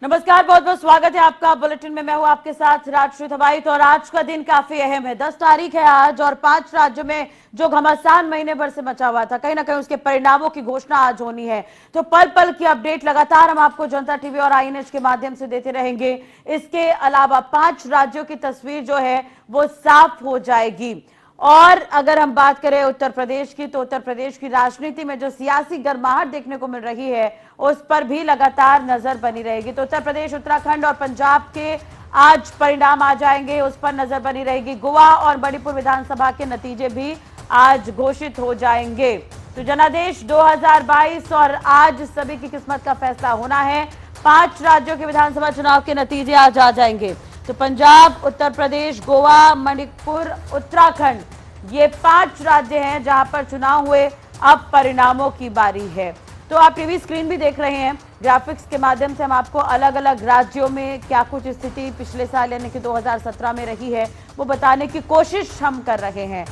नमस्कार, बहुत बहुत स्वागत है आपका बुलेटिन में। मैं हूं आपके साथ राजश्री थवाइत और आज का दिन काफी अहम है। 10 तारीख है आज और 5 राज्यों में जो घमासान महीने भर से मचा हुआ था, कहीं ना कहीं उसके परिणामों की घोषणा आज होनी है। तो पल पल की अपडेट लगातार हम आपको जनता टीवी और INH के माध्यम से देते रहेंगे। इसके अलावा 5 राज्यों की तस्वीर जो है वो साफ हो जाएगी। और अगर हम बात करें उत्तर प्रदेश की, तो उत्तर प्रदेश की राजनीति में जो सियासी गर्माहट देखने को मिल रही है उस पर भी लगातार नजर बनी रहेगी। तो उत्तर प्रदेश, उत्तराखंड और पंजाब के आज परिणाम आ जाएंगे, उस पर नजर बनी रहेगी। गोवा और मणिपुर विधानसभा के नतीजे भी आज घोषित हो जाएंगे। तो जनादेश 2022 और आज सभी की किस्मत का फैसला होना है। 5 राज्यों के विधानसभा चुनाव के नतीजे आज आ जाएंगे। तो पंजाब, उत्तर प्रदेश, गोवा, मणिपुर, उत्तराखंड, ये 5 राज्य हैं जहां पर चुनाव हुए। अब परिणामों की बारी है। तो आप टीवी स्क्रीन भी देख रहे हैं, ग्राफिक्स के माध्यम से हम आपको अलग अलग राज्यों में क्या कुछ स्थिति पिछले साल यानी कि 2017 में रही है वो बताने की कोशिश हम कर रहे हैं।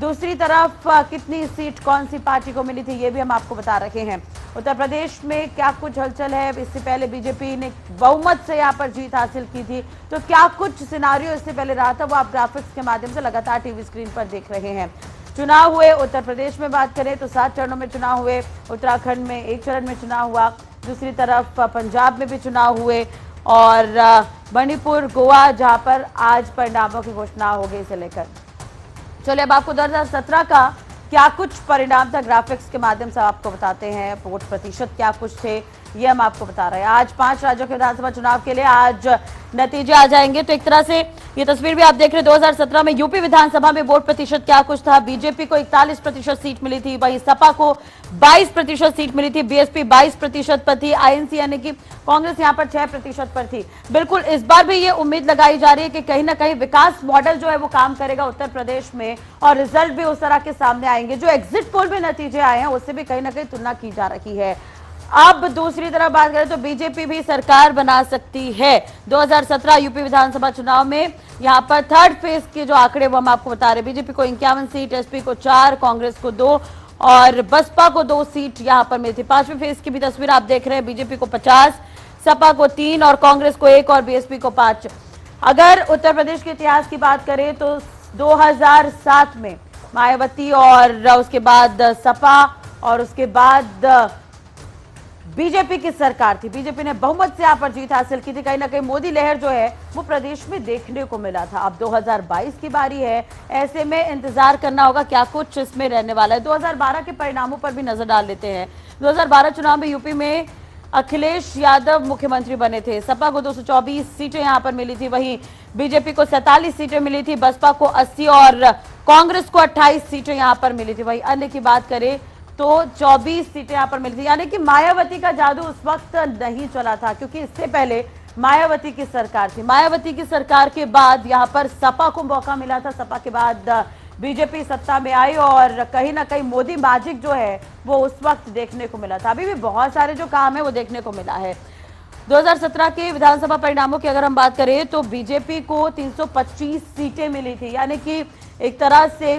दूसरी तरफ कितनी सीट कौन सी पार्टी को मिली थी ये भी हम आपको बता रहे हैं। उत्तर प्रदेश में क्या कुछ हलचल है, इससे पहले बीजेपी ने बहुमत से यहाँ पर जीत हासिल की थी, तो क्या कुछ सिनारियो इससे पहले रहा था वो आप ग्राफिक्स के माध्यम से लगातार टीवी स्क्रीन पर देख रहे हैं। चुनाव हुए उत्तर प्रदेश में बात करें तो 7 चरणों में चुनाव हुए, उत्तराखंड में 1 चरण में चुनाव हुआ, दूसरी तरफ पंजाब में भी चुनाव हुए और मणिपुर, गोवा जहां पर आज परिणामों की घोषणा हो गई इसे लेकर। चलिए अब आपको 2017 का क्या कुछ परिणाम था ग्राफिक्स के माध्यम से आपको बताते हैं। वोट प्रतिशत क्या कुछ थे ये हम आपको बता रहे हैं। आज 5 राज्यों के विधानसभा चुनाव के लिए आज नतीजे आ जाएंगे। तो एक तरह से ये तस्वीर भी आप देख रहे हैं। 2017 में यूपी विधानसभा में वोट प्रतिशत क्या कुछ था। बीजेपी को 41% सीट मिली थी, वहीं सपा को 22% सीट मिली थी, बीएसपी 22% पर थी, INC यानी कि कांग्रेस यहाँ पर 6% पर थी। बिल्कुल इस बार भी ये उम्मीद लगाई जा रही है कि कहीं ना कहीं विकास मॉडल जो है वो काम करेगा उत्तर प्रदेश में और रिजल्ट भी उस तरह के सामने आएंगे। जो एग्जिट पोल में नतीजे आए हैं उससे भी कहीं ना कहीं तुलना की जा रही है। अब दूसरी तरफ बात करें तो बीजेपी भी सरकार बना सकती है। 2017 यूपी विधानसभा चुनाव में यहां पर थर्ड फेज के जो आंकड़े वो हम आपको बता रहे हैं। बीजेपी को 51 सीट, एसपी को 4, कांग्रेस को 2 और बसपा को 2 सीट यहां पर मिली थी। 5वें फेज की भी तस्वीर आप देख रहे हैं। बीजेपी को 50, सपा को 3 और कांग्रेस को 1 और बीएसपी को 5। अगर उत्तर प्रदेश के इतिहास की बात करें तो 2007 में मायावती और उसके बाद सपा और उसके बाद बीजेपी की सरकार थी। बीजेपी ने बहुमत से यहां पर जीत हासिल की थी। कहीं ना कहीं मोदी लहर जो है वो प्रदेश में देखने को मिला था। अब 2022 की बारी है, ऐसे में इंतजार करना होगा क्या कुछ इसमें रहने वाला है। 2012 के परिणामों पर भी नजर डाल लेते हैं। 2012 चुनाव में यूपी में अखिलेश यादव मुख्यमंत्री बने थे। सपा को 224 सीटें यहां पर मिली थी, वहीं बीजेपी को 47 सीटें मिली थी, बसपा को 80 और कांग्रेस को 28 सीटें यहां पर मिली थी। वहीं अन्य की बात करें तो 24 सीटें यहां पर मिली थी। यानी कि मायावती का जादू उस वक्त नहीं चला था क्योंकि इससे पहले मायावती की सरकार थी। मायावती की सरकार के बाद यहां पर सपा को मौका मिला था। सपा के बाद बीजेपी सत्ता में आई और कहीं ना कहीं मोदी मैजिक जो है वो उस वक्त देखने को मिला था। अभी भी बहुत सारे जो काम है वो देखने को मिला है। 2017 के विधानसभा परिणामों की अगर हम बात करें तो बीजेपी को 325 सीटें मिली थी। यानी कि एक तरह से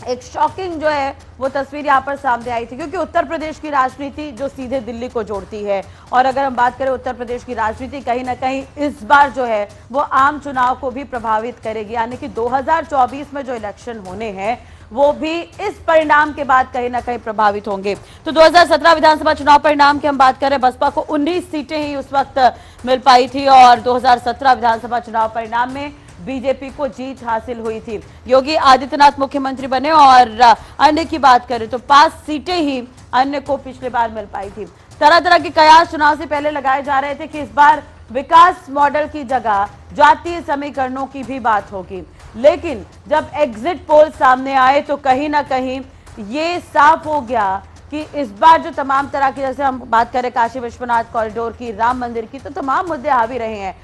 एक शॉकिंग जो है वो तस्वीर यहां पर सामने आई थी क्योंकि उत्तर प्रदेश की राजनीति जो सीधे दिल्ली को जोड़ती है और अगर हम बात करें उत्तर प्रदेश की राजनीति कहीं ना कहीं इस बार जो है वो आम चुनाव को भी प्रभावित करेगी। यानी कि 2024 में जो इलेक्शन होने हैं वो भी इस परिणाम के बाद कहीं ना कहीं प्रभावित होंगे। तो 2017 विधानसभा चुनाव परिणाम की हम बात करें, बसपा को 19 सीटें ही उस वक्त मिल पाई थी और 2017 विधानसभा चुनाव परिणाम में बीजेपी को जीत हासिल हुई थी। योगी आदित्यनाथ मुख्यमंत्री बने और अन्य की बात करें तो 5 सीटें ही अन्य को पिछले बार मिल पाई थी। तरह तरह के कयास चुनाव से पहले लगाए जा रहे थे कि इस बार विकास मॉडल की जगह जातीय समीकरणों की भी बात होगी, लेकिन जब एग्जिट पोल सामने आए तो कहीं ना कहीं ये साफ हो गया कि इस बार जो तमाम तरह की, जैसे हम बात करें काशी विश्वनाथ कॉरिडोर की, राम मंदिर की, तो तमाम मुद्दे हावी रहे हैं।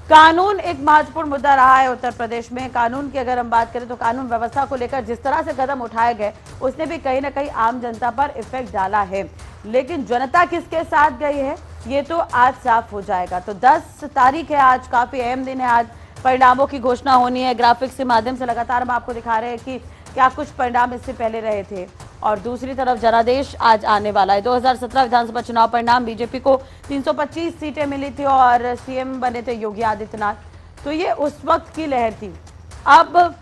कानून एक महत्वपूर्ण मुद्दा रहा है उत्तर प्रदेश में। कानून की अगर हम बात करें तो कानून व्यवस्था को लेकर जिस तरह से कदम उठाए गए उसने भी कहीं ना कहीं आम जनता पर इफेक्ट डाला है, लेकिन जनता किसके साथ गई है ये तो आज साफ हो जाएगा। तो 10 तारीख है आज, काफी अहम दिन है आज। परिणामों की घोषणा होनी है। ग्राफिक्स के माध्यम से लगातार हम आपको दिखा रहे हैं कि क्या कुछ परिणाम इससे पहले रहे थे और दूसरी तरफ जनादेश आज आने वाला है। 2017 विधानसभा चुनाव परिणाम, बीजेपी को 325 सीटें मिली थी और सीएम बने थे योगी आदित्यनाथ, तो ये उस वक्त की लहर थी। अब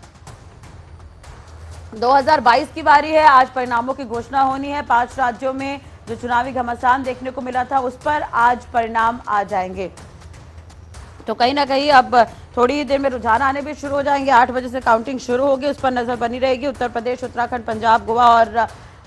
2022 की बारी है, आज परिणामों की घोषणा होनी है। 5 राज्यों में जो चुनावी घमासान देखने को मिला था उस पर आज परिणाम आ जाएंगे। तो कहीं ना कहीं अब थोड़ी ही देर में रुझान आने भी शुरू हो जाएंगे। 8 बजे से काउंटिंग शुरू होगी, उस पर नजर बनी रहेगी। उत्तर प्रदेश, उत्तराखंड, पंजाब, गोवा और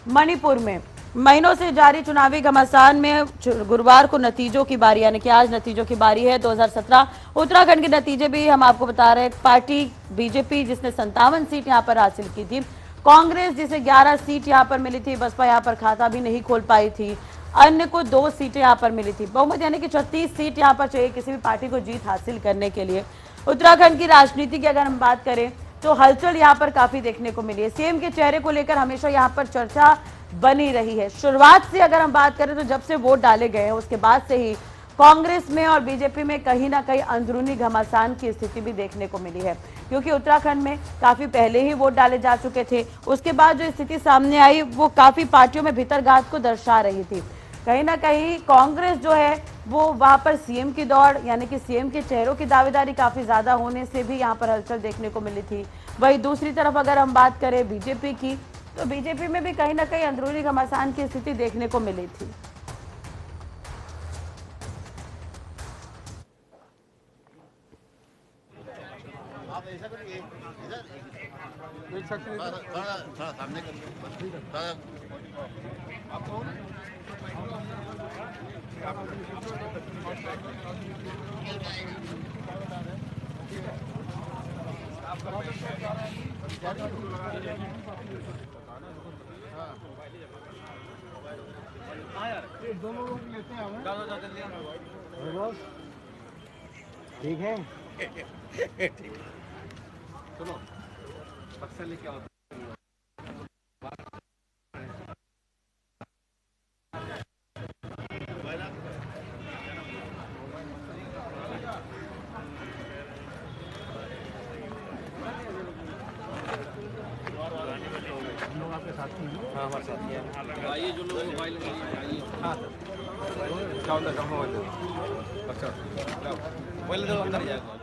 मणिपुर में महीनों से जारी चुनावी घमासान में गुरुवार को नतीजों की बारी, यानी कि आज नतीजों की बारी है। 2017 उत्तराखंड के नतीजे भी हम आपको बता रहे हैं। पार्टी बीजेपी जिसने 57 सीट यहां पर हासिल की थी, कांग्रेस जिसे 11 सीट यहां पर मिली थी, बसपा यहां पर खाता भी नहीं खोल पाई थी, अन्य को 2 सीटें यहां पर मिली थी। बहुमत यानी कि 36 सीट यहां पर चाहिए किसी भी पार्टी को जीत हासिल करने के लिए। उत्तराखंड की राजनीति की अगर हम बात करें तो हलचल यहां पर काफी देखने को मिली है। सीएम के चेहरे को लेकर हमेशा यहां पर चर्चा बनी रही है। शुरुआत से अगर हम बात करें तो जब से वोट डाले गए हैं उसके बाद से ही कांग्रेस में और बीजेपी में कहीं ना कहीं अंदरूनी घमासान की स्थिति भी देखने को मिली है, क्योंकि उत्तराखंड में काफी पहले ही वोट डाले जा चुके थे। उसके बाद जो स्थिति सामने आई वो काफी पार्टियों में भीतरघात को दर्शा रही थी। कहीं ना कहीं कांग्रेस जो है वो वहां पर सीएम की दौड़, यानी कि सीएम के चेहरों की दावेदारी काफी ज्यादा होने से भी यहां पर हलचल देखने को मिली थी। वहीं दूसरी तरफ अगर हम बात करें बीजेपी की, तो बीजेपी में भी कहीं ना कहीं अंदरूनी घमासान की स्थिति देखने को मिली थी। दोनों लोग लेते हैं बस ठीक है। सुनो बक्सा लेके आओ। हाँ हमारे साथी हैं। आइए जो लोग मोबाइल आइए। हाँ क्या होता है मोबाइल दो। अच्छा मोबाइल दो अंदर जाएगा।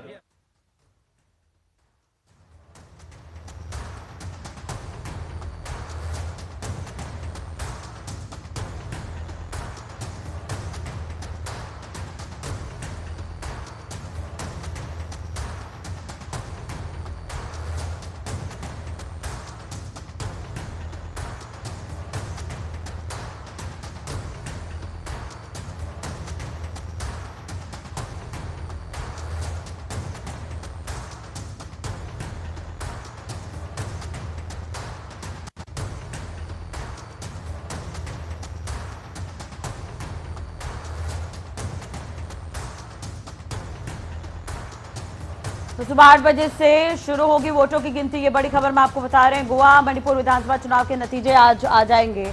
तो सुबह 8 बजे से शुरू होगी वोटों की गिनती। ये बड़ी खबर मैं आपको बता रहे हैं। गोवा मणिपुर विधानसभा चुनाव के नतीजे आज आ जाएंगे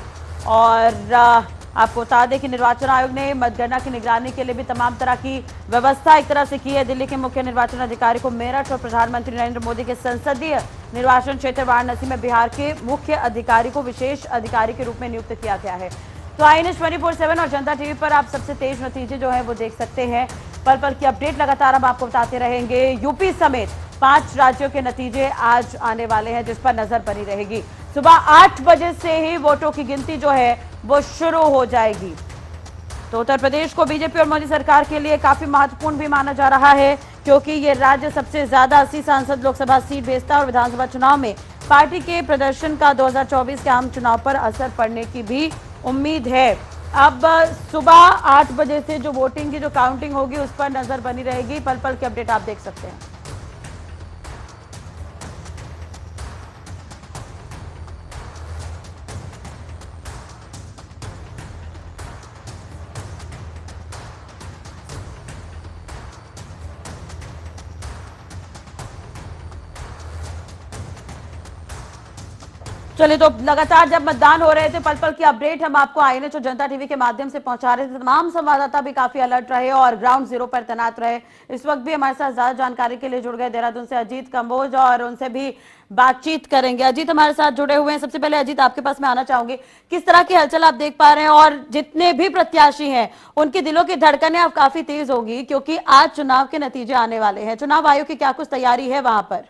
और आपको बता दें कि निर्वाचन आयोग ने मतगणना की निगरानी के लिए भी तमाम तरह की व्यवस्था एक तरह से की है। दिल्ली के मुख्य निर्वाचन अधिकारी को मेरठ और प्रधानमंत्री नरेंद्र मोदी के संसदीय निर्वाचन क्षेत्र वाराणसी में बिहार के मुख्य अधिकारी को विशेष अधिकारी के रूप में नियुक्त किया गया है। तो INS 24/7 और जनता टीवी पर आप सबसे तेज नतीजे जो है वो देख सकते हैं। पल पल की अपडेट लगातार हम आपको बताते रहेंगे। यूपी समेत 5 राज्यों के नतीजे आज आने वाले हैं जिस पर नजर बनी रहेगी। सुबह 8 बजे से ही वोटों की गिनती जो है वो शुरू हो जाएगी। तो उत्तर प्रदेश को बीजेपी और मोदी सरकार के लिए काफी महत्वपूर्ण भी माना जा रहा है, क्योंकि ये राज्य सबसे ज्यादा 80 सांसद लोकसभा सीट भेजता है और विधानसभा चुनाव में पार्टी के प्रदर्शन का 2024 के आम चुनाव पर असर पड़ने की भी उम्मीद है। अब सुबह 8 बजे से जो वोटिंग की जो काउंटिंग होगी उस पर नजर बनी रहेगी। पल पल की अपडेट आप देख सकते हैं। चलिए, तो लगातार जब मतदान हो रहे थे पल पल की अपडेट हम आपको INH और जनता टीवी के माध्यम से पहुंचा रहे थे। तमाम संवाददाता भी काफी अलर्ट रहे और ग्राउंड जीरो पर तैनात रहे। इस वक्त भी हमारे साथ ज्यादा जानकारी के लिए जुड़ गए देहरादून से अजीत कंबोज और उनसे भी बातचीत करेंगे। अजीत हमारे साथ जुड़े हुए हैं। सबसे पहले अजीत, आपके पास मैं आना चाहूंगी, किस तरह की हलचल आप देख पा रहे हैं और जितने भी प्रत्याशी हैं उनके दिलों की धड़कनें अब काफी तेज होगी क्योंकि आज चुनाव के नतीजे आने वाले हैं। चुनाव आयोग की क्या कुछ तैयारी है वहां पर?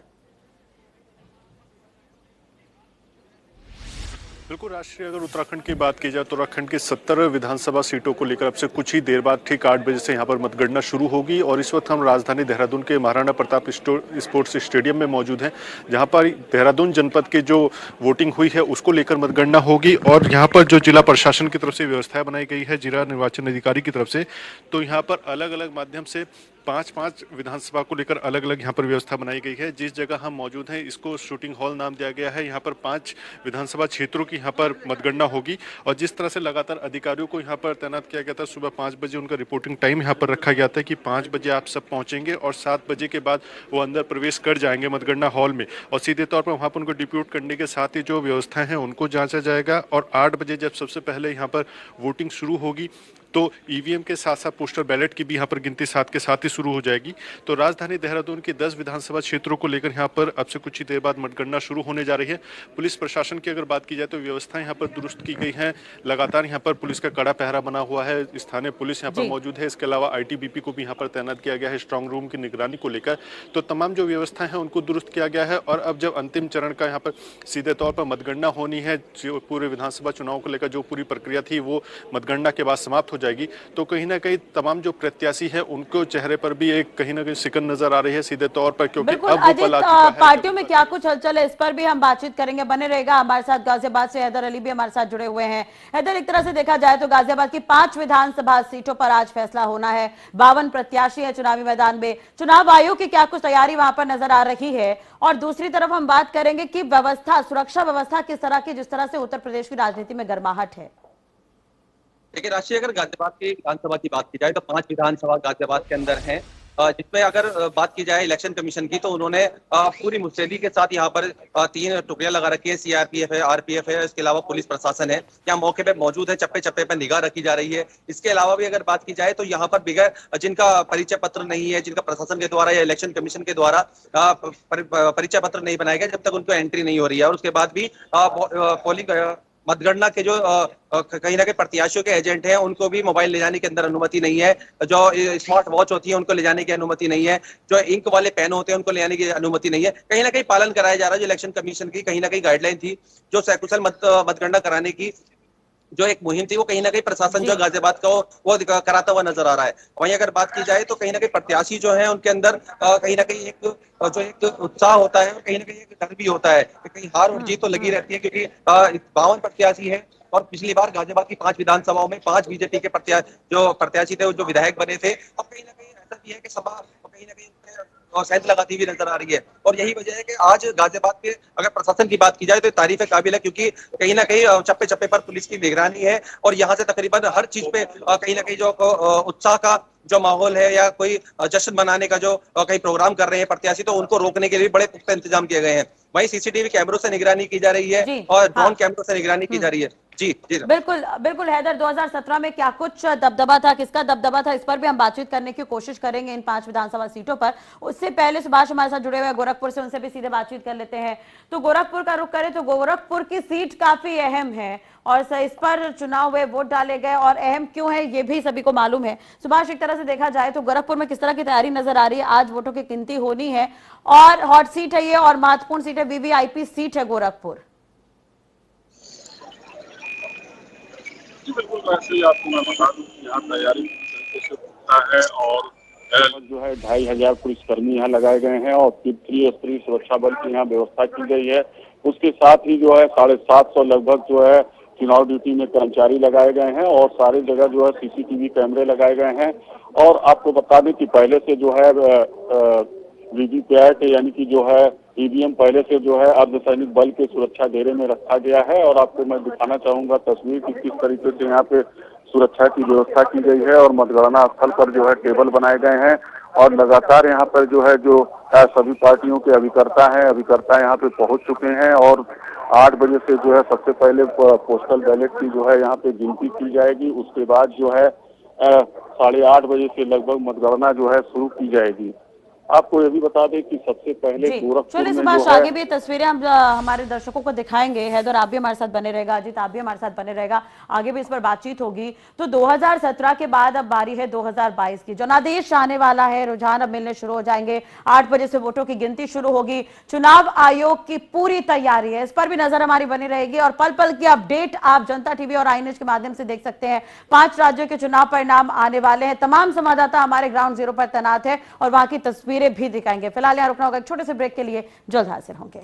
बिल्कुल राष्ट्रीय अगर उत्तराखंड की बात की जाए तो उत्तराखंड की 70 विधानसभा सीटों को लेकर अब से कुछ ही देर बाद ठीक 8 बजे से यहां पर मतगणना शुरू होगी। और इस वक्त हम राजधानी देहरादून के महाराणा प्रताप स्पोर्ट्स स्टेडियम में मौजूद हैं, जहां पर देहरादून जनपद के जो वोटिंग हुई है उसको लेकर मतगणना होगी। और यहाँ पर जो जिला प्रशासन की तरफ से व्यवस्था बनाई गई है जिला निर्वाचन अधिकारी की तरफ से, तो यहाँ पर अलग अलग माध्यम से 5-5 विधानसभा को लेकर अलग अलग यहाँ पर व्यवस्था बनाई गई है। जिस जगह हम मौजूद हैं इसको शूटिंग हॉल नाम दिया गया है। यहाँ पर 5 विधानसभा क्षेत्रों की यहाँ पर मतगणना होगी। और जिस तरह से लगातार अधिकारियों को यहाँ पर तैनात किया गया था, सुबह 5 बजे उनका रिपोर्टिंग टाइम यहाँ पर रखा गया था कि 5 बजे आप सब पहुँचेंगे और 7 बजे के बाद वो अंदर प्रवेश कर जाएंगे मतगणना हॉल में। और सीधे तौर पर वहाँ पर उनको डिप्यूट करने के साथ ही जो व्यवस्थाएं हैं उनको जांचा जाएगा। और 8 बजे जब सबसे पहले यहाँ पर वोटिंग शुरू होगी तो ईवीएम के साथ साथ पोस्टल बैलेट की भी यहाँ पर गिनती साथ के साथ ही शुरू हो जाएगी। तो राजधानी देहरादून के 10 विधानसभा क्षेत्रों को लेकर यहाँ पर अब से कुछ ही देर बाद मतगणना शुरू होने जा रही है। पुलिस प्रशासन की अगर बात की जाए तो व्यवस्थाएं यहाँ पर दुरुस्त की गई हैं। लगातार यहाँ पर पुलिस का कड़ा पहरा बना हुआ है, स्थानीय पुलिस यहाँ पर मौजूद है। इसके अलावा ITBP को भी यहाँ पर तैनात किया गया है स्ट्रांग रूम की निगरानी को लेकर। तो तमाम जो व्यवस्थाएं हैं उनको दुरुस्त किया गया है। और अब जब अंतिम चरण का यहाँ पर सीधे तौर पर मतगणना होनी है, पूरे विधानसभा चुनाव को लेकर जो पूरी प्रक्रिया थी वो मतगणना के बाद समाप्त हो जाएगी। तो कहीं ना कहीं तमाम जो प्रत्याशी है उनको चेहरे पर भी एक कहीं ना कहीं सिकन नजर आ रही है सीधे तौर पर, क्योंकि अब वो पल आ चुका है। पार्टियों में क्या कुछ हलचल है इस पर भी हम बातचीत करेंगे। बने रहेगा हमारे साथ। गाजियाबाद से हैदर अली भी हमारे साथ जुड़े हुए हैं। हैदर, एक तरह से देखा जाए तो गाजियाबाद की 5 विधानसभा सीटों पर आज फैसला होना है। 52 प्रत्याशी है चुनावी मैदान में। चुनाव आयोग की क्या कुछ तैयारी वहां पर नजर आ रही है? और दूसरी तरफ हम बात करेंगे कि व्यवस्था, सुरक्षा व्यवस्था किस तरह की, जिस तरह से उत्तर प्रदेश की राजनीति में गर्माहट है। देखिए राष्ट्रीय, अगर गाजियाबाद की विधानसभा की बात की जाए तो 5 विधानसभा गाजियाबाद के अंदर हैं, जिसमें अगर बात की जाए इलेक्शन कमीशन की तो उन्होंने पूरी मुस्तैदी के साथ यहाँ पर 3 टुकड़ियां लगा रखी है। CRPF है, RPF है, इसके अलावा पुलिस प्रशासन है यहाँ मौके पे मौजूद है। चप्पे चप्पे पे निगाह रखी जा रही है। इसके अलावा भी अगर बात की जाए तो यहाँ पर बगैर जिनका परिचय पत्र नहीं है, जिनका प्रशासन के द्वारा या इलेक्शन कमीशन के द्वारा परिचय पत्र नहीं बनाया गया, जब तक उनको एंट्री नहीं हो रही है। और उसके बाद भी पोलिंग मतगणना के जो कहीं ना कहीं प्रत्याशियों के एजेंट हैं उनको भी मोबाइल ले जाने के अंदर अनुमति नहीं है। जो स्मार्ट वॉच होती है उनको ले जाने की अनुमति नहीं है। जो इंक वाले पेन होते हैं उनको ले जाने की अनुमति नहीं है। कहीं ना कहीं पालन कराया जा रहा है जो इलेक्शन कमीशन की कहीं ना कहीं गाइडलाइन थी, जो सकुशल मतगणना कराने की जो एक मुहिम थी, वो कहीं ना कहीं प्रशासन जो गाजियाबाद का वो कराता हुआ नजर आ रहा है। वहीं अगर बात की जाए तो कहीं ना कहीं प्रत्याशी जो है उनके अंदर कहीं ना कहीं एक उत्साह होता है, कहीं ना कहीं एक डर भी होता है कि कहीं हार और जीत तो लगी रहती है, क्योंकि 52 प्रत्याशी है। और पिछली बार गाजियाबाद की 5 विधानसभाओं में 5 बीजेपी के प्रत्याशी थे, जो विधायक बने थे। अब कहीं ना कहीं ऐसा भी है कि सभा कहीं ना कहीं सेंध लगाती हुई नजर आ रही है। और यही वजह है कि आज गाजियाबाद के अगर प्रशासन की बात की जाए तो तारीफ काबिल है, क्योंकि कहीं ना कहीं चप्पे चप्पे पर पुलिस की निगरानी है। और यहाँ से तकरीबन हर चीज पे कहीं ना कहीं जो उत्साह का जो माहौल है या कोई जश्न मनाने का जो कहीं प्रोग्राम कर रहे हैं प्रत्याशी, तो उनको रोकने के लिए बड़े पुख्ता इंतजाम किए गए हैं। वहीं CCTV कैमरों से निगरानी की जा रही है और ड्रोन कैमरों से निगरानी की जा रही है। जी बिल्कुल बिल्कुल हैदर, 2017 में क्या कुछ दबदबा था, किसका दबदबा था, इस पर भी हम बातचीत करने की कोशिश करेंगे इन 5 विधानसभा सीटों पर। उससे पहले सुभाष हमारे साथ जुड़े हुए गोरखपुर से, उनसे भी सीधे बातचीत कर लेते हैं। तो गोरखपुर का रुख करें तो गोरखपुर की सीट काफी अहम है और इस पर चुनाव हुए, वोट डाले गए, और अहम क्यों है ये भी सभी को मालूम है। सुभाष, एक तरह से देखा जाए तो गोरखपुर में किस तरह की तैयारी नजर आ रही है? आज वोटों की गिनती होनी है और हॉट सीट है ये और महत्वपूर्ण सीट है, VVIP सीट है गोरखपुर। जी बिल्कुल, वैसे ही आपको मैं बता दूं कि यहाँ तैयारी तरीके से होता है और जो है 2500 पुलिसकर्मी यहाँ लगाए गए हैं और त्रिस्तरीय सुरक्षा बल की यहाँ व्यवस्था की गई है। उसके साथ ही जो है 750 लगभग जो है चुनाव ड्यूटी में कर्मचारी लगाए गए हैं और सारी जगह जो है CCTV कैमरे लगाए गए हैं। और आपको बता दें कि पहले से जो है VVPAT यानी कि जो है EVM पहले से जो है अर्धसैनिक बल के सुरक्षा घेरे में रखा गया है। और आपको मैं दिखाना चाहूंगा तस्वीर की किस तरीके से यहाँ पे सुरक्षा की व्यवस्था की गई है और मतगणना स्थल पर जो है टेबल बनाए गए हैं और लगातार यहाँ पर जो है जो सभी पार्टियों के अभिकर्ता यहाँ पे पहुंच चुके हैं और 8 बजे से जो है सबसे पहले पोस्टल बैलेट की जो है यहाँ पे गिनती की जाएगी। उसके बाद जो है 8:30 बजे से लगभग मतगणना जो है शुरू की जाएगी। आपको ये भी बता दें कि सबसे पहले गोरखपुर चलिए में सुभाष, जो है आगे भी तस्वीरें हम हमारे दर्शकों को दिखाएंगे। हैदर, आप भी हमारे साथ बने रहेगा, अजीत आप भी हमारे साथ बने रहेगा, आगे भी इस पर बातचीत होगी। तो 2017 के बाद अब बारी है 2022 की। जनादेश आने वाला है, रुझान अब मिलने शुरू हो जाएंगे, 8 बजे से वोटों की गिनती शुरू होगी। चुनाव आयोग की पूरी तैयारी है, इस पर भी नजर हमारी बनी रहेगी और पल पल की अपडेट आप जनता टीवी और आई न्यूज के माध्यम से देख सकते हैं। 5 राज्यों के चुनाव परिणाम आने वाले हैं, तमाम संवाददाता हमारे ग्राउंड जीरो पर तैनात है और वहां की तस्वीरें भी दिखाएंगे। फिलहाल यहाँ रुकना होगा एक छोटे से ब्रेक के लिए, जल्द हाजिर होंगे।